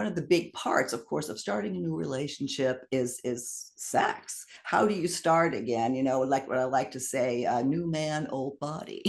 one of the big parts, of course, of starting a new relationship is sex. How do you start again? Like what I like to say, new man, old body.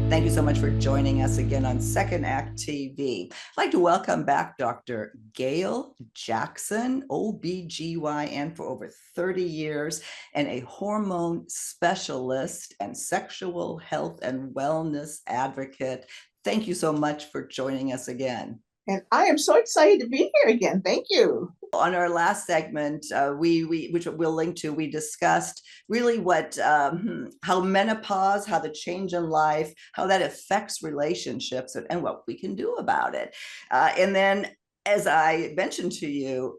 Thank you so much for joining us again on Second Act TV. I'd like to welcome back Dr. Gail Jackson, OB-GYN for over 30 years, and a hormone specialist and sexual health and wellness advocate. Thank you so much for joining us again. And I am so excited to be here again. Thank you. On our last segment, which we'll link to, we discussed really how menopause, how the change in life, how that affects relationships, and what we can do about it. And then, as I mentioned to you,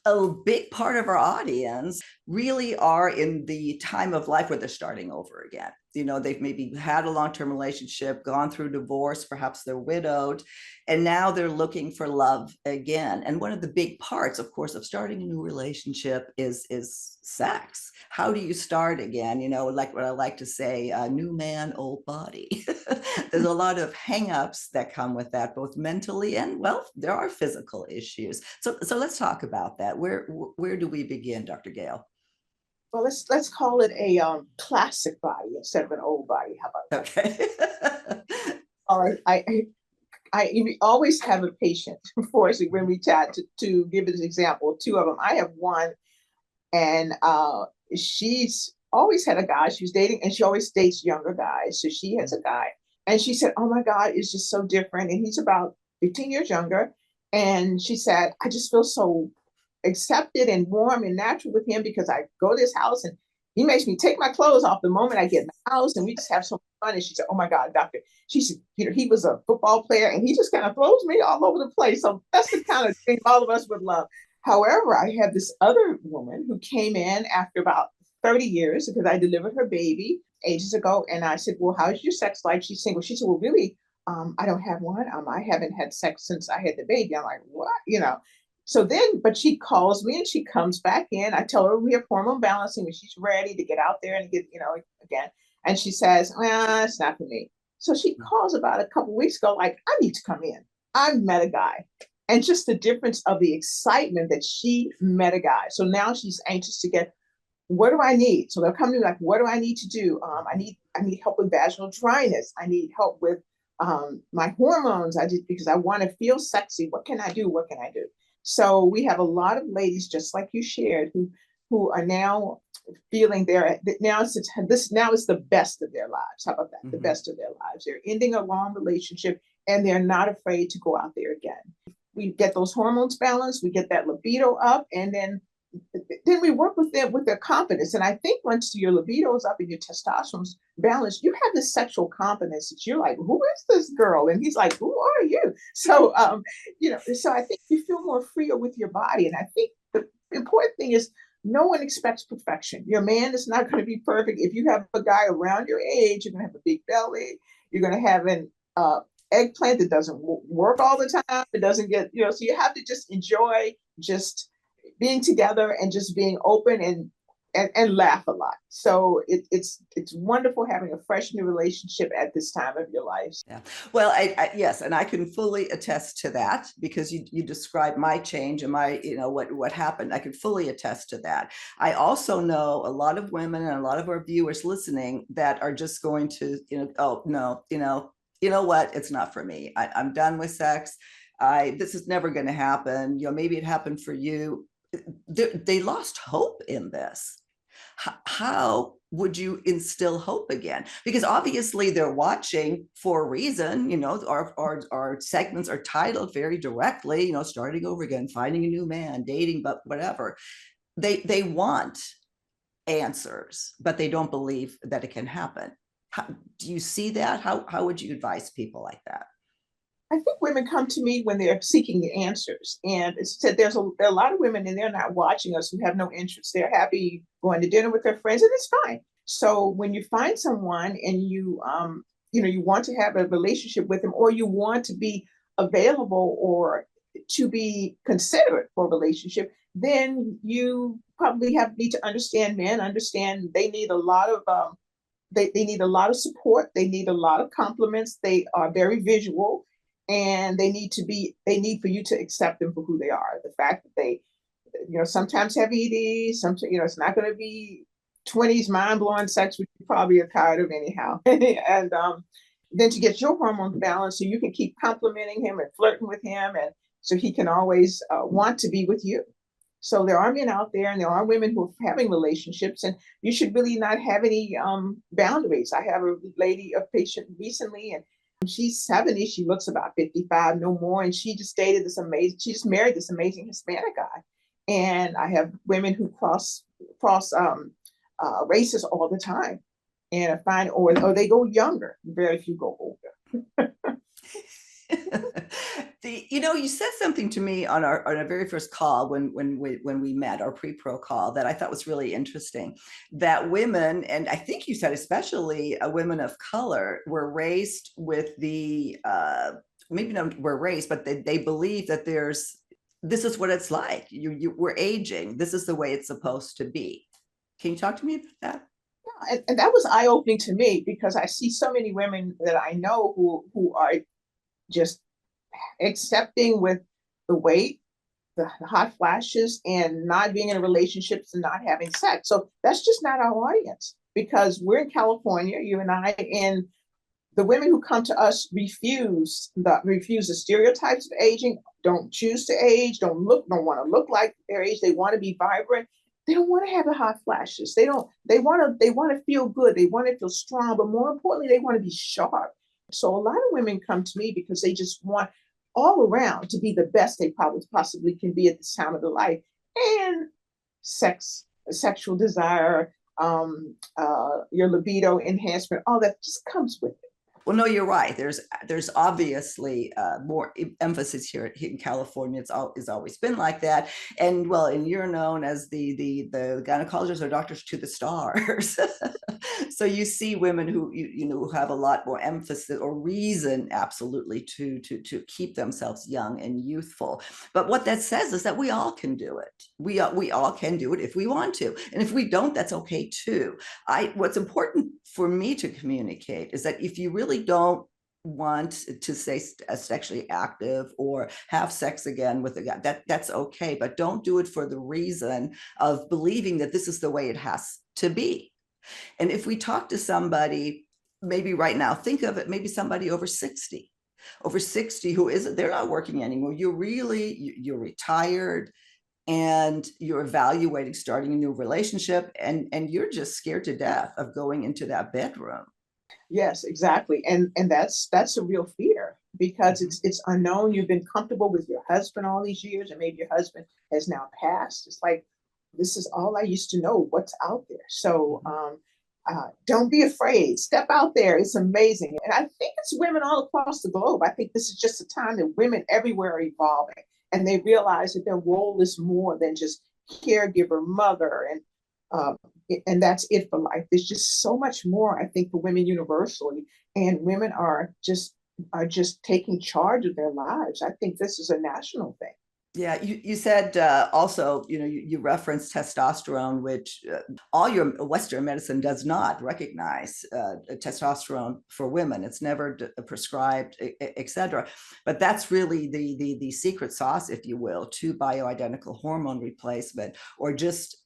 a big part of our audience really are in the time of life where they're starting over again. They've maybe had a long-term relationship, gone through divorce, perhaps they're widowed, and now they're looking for love again. And one of the big parts, of course, of starting a new relationship is sex. How do you start again? Like what I like to say, new man, old body. There's a lot of hangups that come with that, both mentally and, well, there are physical issues. So let's talk about that. Where do we begin, Dr. Gail? Well, let's call it a classic body instead of an old body. How about that? Okay. All right. I always have a patient, unfortunately, when we chat to give an example. Two of them. I have one, and she's always had a guy she was dating, and she always dates younger guys. So she has a guy, and she said, "Oh my God, it's just so different." And he's about 15 years younger, and she said, "I just feel so accepted and warm and natural with him because I go to his house and he makes me take my clothes off the moment I get in the house, and we just have so much fun." And she said, "Oh my God, doctor," she said, "he was a football player and he just kind of throws me all over the place." So that's the kind of thing all of us would love. However, I had this other woman who came in after about 30 years because I delivered her baby ages ago. And I said, "Well, how's your sex life?" She's single. She said, "Well, really, I don't have one. I haven't had sex since I had the baby." I'm like, "What?" So then, but she calls me and she comes back in. I tell her we have hormone balancing and she's ready to get out there and get, again. And she says, "It's not for me." So she calls about a couple of weeks ago, like, "I need to come in. I've met a guy." And just the difference of the excitement that she met a guy. So now she's anxious to get, what do I need? So they'll come to me like, what do I need to do? I need help with vaginal dryness. I need help with my hormones. Because I want to feel sexy. What can I do? What can I do? So we have a lot of ladies, just like you shared, who are now feeling now it's the best of their lives. How about that? Mm-hmm. The best of their lives. They're ending a long relationship and they're not afraid to go out there again. We get those hormones balanced, we get that libido up, and then we work with them with their confidence. And I think once your libido is up and your testosterone's balanced, you have this sexual confidence that you're like, "Who is this girl?" And he's like, "Who are you?" So, so I think you feel more freer with your body. And I think the important thing is no one expects perfection. Your man is not going to be perfect. If you have a guy around your age, you're going to have a big belly. You're going to have an eggplant that doesn't work all the time. It doesn't get, so you have to just enjoy just being together and just being open and laugh a lot. So it's wonderful having a fresh new relationship at this time of your life. Yeah. Well, yes, and I can fully attest to that because you described my change and my, what happened. I can fully attest to that. I also know a lot of women and a lot of our viewers listening that are just going to, "Oh no, you know what? It's not for me. I'm done with sex. This is never going to happen. Maybe it happened for you." They lost hope in this. How would you instill hope again? Because obviously they're watching for a reason. Our segments are titled very directly, starting over again, finding a new man, dating, but whatever. They want answers, but they don't believe that it can happen. Do you see that? How would you advise people like that? I think women come to me when they're seeking the answers. And it's said there are a lot of women and they're not watching us who have no interest. They're happy going to dinner with their friends and it's fine. So when you find someone and you want to have a relationship with them, or you want to be available or to be considerate for a relationship, then you probably need to understand men, understand they need a lot of they need a lot of support, they need a lot of compliments, they are very visual, and they need for you to accept them for who they are. The fact that they, sometimes have EDs, sometimes, it's not going to be 20s mind-blowing sex, which you probably are tired of anyhow. And then to get your hormones balanced so you can keep complimenting him and flirting with him, and so he can always want to be with you. So there are men out there and there are women who are having relationships, and you should really not have any boundaries. I have a patient recently, and she's 70, she looks about 55, no more, and she just married this amazing Hispanic guy. And I have women who cross races all the time, and I find, or they go younger. Very few go older. You said something to me on our very first call when we met, our pre-pro call, that I thought was really interesting. That women, and I think you said especially women of color, were raised with the maybe not were raised, but they believe that this is what it's like. We're aging. This is the way it's supposed to be. Can you talk to me about that? Yeah, and that was eye-opening to me, because I see so many women that I know who are just accepting with the weight, the hot flashes, and not being in relationships and not having sex. So that's just not our audience, because we're in California, you and I, and the women who come to us refuse the stereotypes of aging, don't choose to age, don't want to look like their age. They want to be vibrant. They don't want to have the hot flashes. They want to feel good. They want to feel strong, but more importantly, they want to be sharp. So a lot of women come to me because they just want all around to be the best they probably possibly can be at this time of their life. And sexual desire, your libido enhancement, all that just comes with it. Well, no, you're right. There's obviously more emphasis here in California. It's always been like that. And you're known as the gynecologists or doctors to the stars. So you see women who who have a lot more emphasis or reason, absolutely, to keep themselves young and youthful. But what that says is that we all can do it. We all can do it if we want to, and if we don't, that's okay too. What's important for me to communicate is that if you really don't want to stay sexually active or have sex again with a guy, that's okay, but don't do it for the reason of believing that this is the way it has to be. And if we talk to somebody, maybe right now, think of it, maybe somebody over 60 who they're not working anymore. You're retired, and you're evaluating starting a new relationship, and you're just scared to death of going into that bedroom. Yes, exactly. And that's a real fear, because it's unknown. You've been comfortable with your husband all these years, and maybe your husband has now passed. It's like, this is all I used to know, what's out there. So don't be afraid. Step out there. It's amazing. And I think it's women all across the globe. I think this is just a time that women everywhere are evolving, and they realize that their role is more than just caregiver, mother, and that's it for life. There's just so much more, I think, for women universally, and women are just taking charge of their lives. I think this is a national thing. Yeah, you said also, you referenced testosterone, which all your Western medicine does not recognize testosterone for women. It's never prescribed, etc. But that's really the secret sauce, if you will, to bioidentical hormone replacement, or just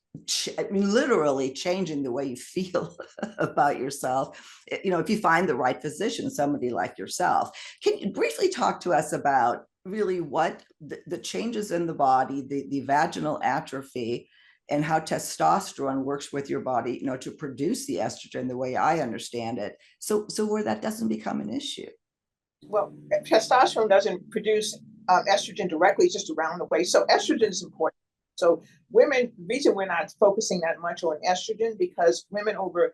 literally changing the way you feel about yourself. If you find the right physician, somebody like yourself. Can you briefly talk to us about really what the changes in the body, the vaginal atrophy, and how testosterone works with your body, to produce the estrogen the way I understand it, so where that doesn't become an issue? Well, testosterone doesn't produce estrogen directly, just around the way. So estrogen is important. So women, the reason we're not focusing that much on estrogen, because women over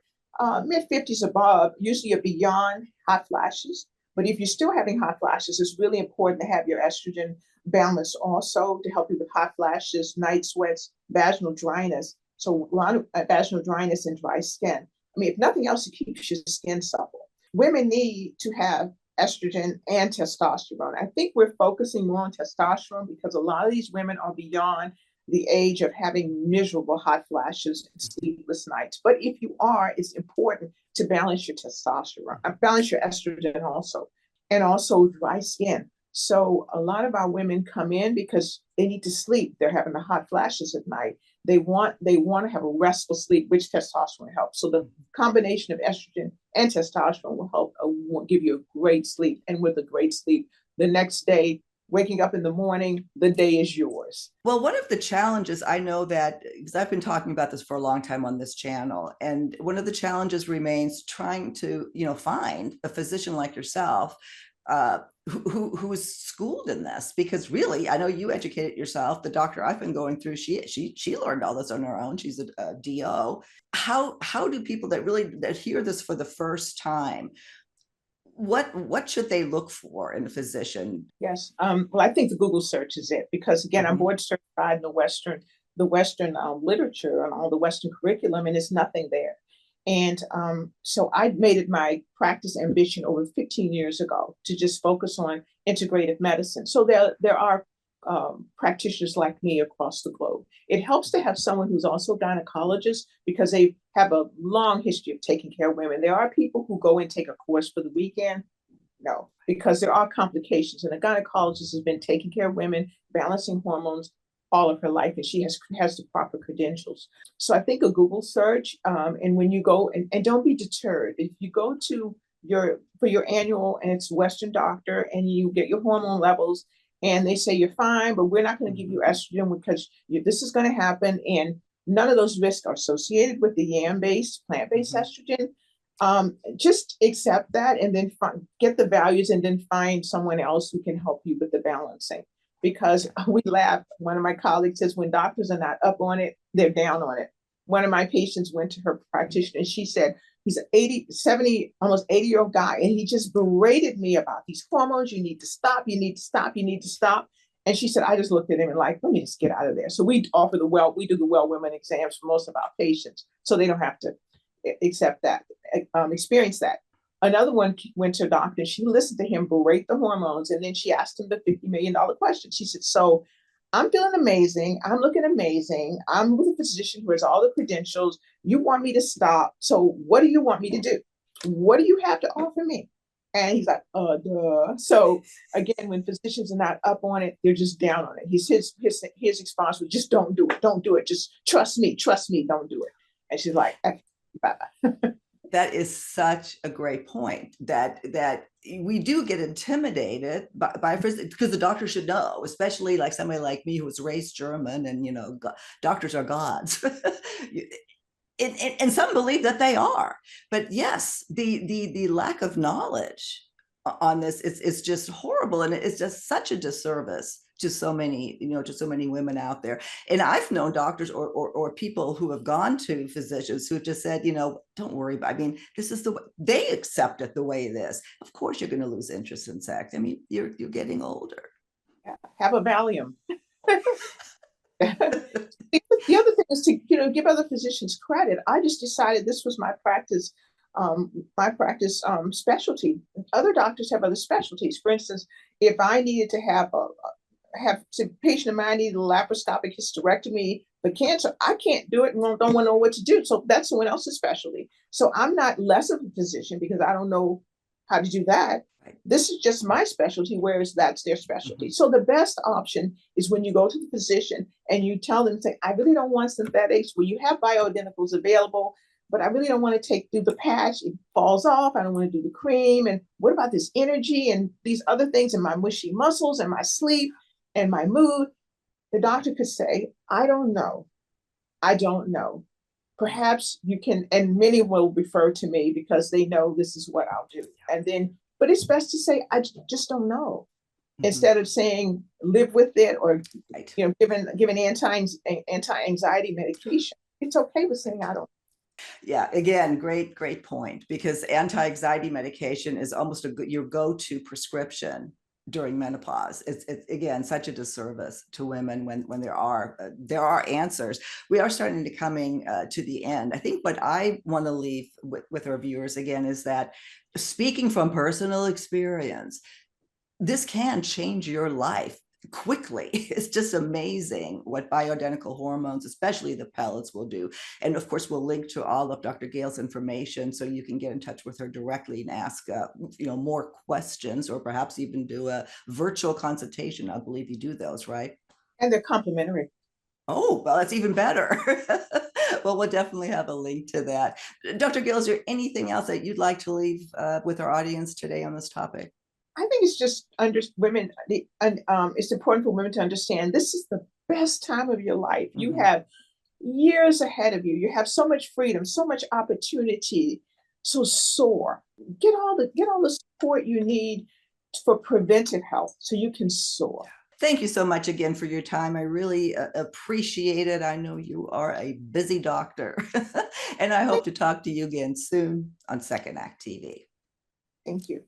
mid-50s above usually are beyond hot flashes. But if you're still having hot flashes, it's really important to have your estrogen balanced also, to help you with hot flashes, night sweats, vaginal dryness. So a lot of vaginal dryness and dry skin. I mean, if nothing else, it keeps your skin supple. Women need to have estrogen and testosterone. I think we're focusing more on testosterone because a lot of these women are beyond the age of having miserable hot flashes and sleepless nights. But if you are, it's important to balance your testosterone, balance your estrogen also, and also dry skin. So a lot of our women come in because they need to sleep. They're having the hot flashes at night. They want to have a restful sleep, which testosterone helps. So the combination of estrogen and testosterone will help will give you a great sleep. And with a great sleep, the next day, waking up in the morning, the day is yours. Well, one of the challenges I know that, because I've been talking about this for a long time on this channel, and one of the challenges remains trying to, find a physician like yourself who is schooled in this, because really, I know you educated yourself. The doctor I've been going through, she learned all this on her own. She's a DO. How do people that hear this for the first time, what should they look for in a physician? Yes. Well, I think the Google search is it, because again, I'm board certified in the Western literature and all the Western curriculum, and there's nothing there. And so I made it my practice ambition over 15 years ago to just focus on integrative medicine. So there are practitioners like me across the globe. It helps to have someone who's also a gynecologist, because they have a long history of taking care of women. There are people who go and take a course for the weekend. No, because there are complications, and a gynecologist has been taking care of women, balancing hormones all of her life, and she has the proper credentials. So I think a Google search, and when you go, and don't be deterred. If you go to for your annual, and it's Western doctor, and you get your hormone levels, and they say you're fine, but we're not going to give you estrogen because this is going to happen, and none of those risks are associated with the yam-based, plant-based estrogen. Just accept that, and then get the values, and then find someone else who can help you with the balancing. Because we laugh. One of my colleagues says, when doctors are not up on it, they're down on it. One of my patients went to her practitioner, and she said, he's an 70, almost 80-year-old guy, and he just berated me about these hormones. You need to stop, you need to stop, you need to stop. And she said, I just looked at him and like, let me just get out of there. So we do the well women exams for most of our patients, so they don't have to accept that, experience that. Another one went to a doctor. She listened to him berate the hormones, and then she asked him the $50 million question. She said, so I'm feeling amazing. I'm looking amazing. I'm with a physician who has all the credentials. You want me to stop. So what do you want me to do? What do you have to offer me? And he's like, duh. So again, when physicians are not up on it, they're just down on it. His response was, just don't do it. Don't do it. Just trust me, don't do it. And she's like, bye-bye. That is such a great point, that we do get intimidated by because the doctor should know, especially like somebody like me who was raised German, and doctors are gods. And some believe that they are, but yes, the lack of knowledge on this is just horrible, and it's just such a disservice to so many, to so many women out there. And I've known doctors or people who have gone to physicians who have just said, don't worry. I mean, this is the way they accept it the way it is. Of course, you're going to lose interest in sex. I mean, you're getting older. Have a Valium. The other thing is to give other physicians credit. I just decided this was my practice specialty. Other doctors have other specialties. For instance, if I needed to have a patient of mine needed a laparoscopic hysterectomy for cancer, I can't do it and don't want to know what to do. So that's someone else's specialty. So I'm not less of a physician because I don't know how to do that. This is just my specialty, whereas that's their specialty. So the best option is when you go to the physician and you tell them, say, I really don't want synthetics. Well, you have bioidenticals available, but I really don't want to do the patch. It falls off. I don't want to do the cream. And what about this energy and these other things and my mushy muscles and my sleep and my mood? The doctor could say, I don't know. Perhaps you can, and many will refer to me because they know this is what I'll do. And then, but it's best to say, I just don't know. Instead of saying live with it, or given anti-anxiety medication. It's okay with saying I don't. Yeah, again, great point, because anti-anxiety medication is almost your go-to prescription during menopause. It's again such a disservice to women when there are answers. We are starting to coming to the end. I think what I want to leave with our viewers again is that, speaking from personal experience, this can change your life quickly. It's just amazing what bioidentical hormones, especially the pellets, will do. And of course, we'll link to all of Dr. Gail's information so you can get in touch with her directly and ask more questions, or perhaps even do a virtual consultation. I believe you do those, right? And they're complimentary. Oh, well, that's even better. Well, we'll definitely have a link to that. Dr. Gail, is there anything else that you'd like to leave with our audience today on this topic? I think it's just women. It's important for women to understand this is the best time of your life. You have years ahead of you. You have so much freedom, so much opportunity. So soar. Get all the support you need for preventive health, so you can soar. Thank you so much again for your time. I really appreciate it. I know you are a busy doctor, and I hope to talk to you again soon on Second Act TV. Thank you.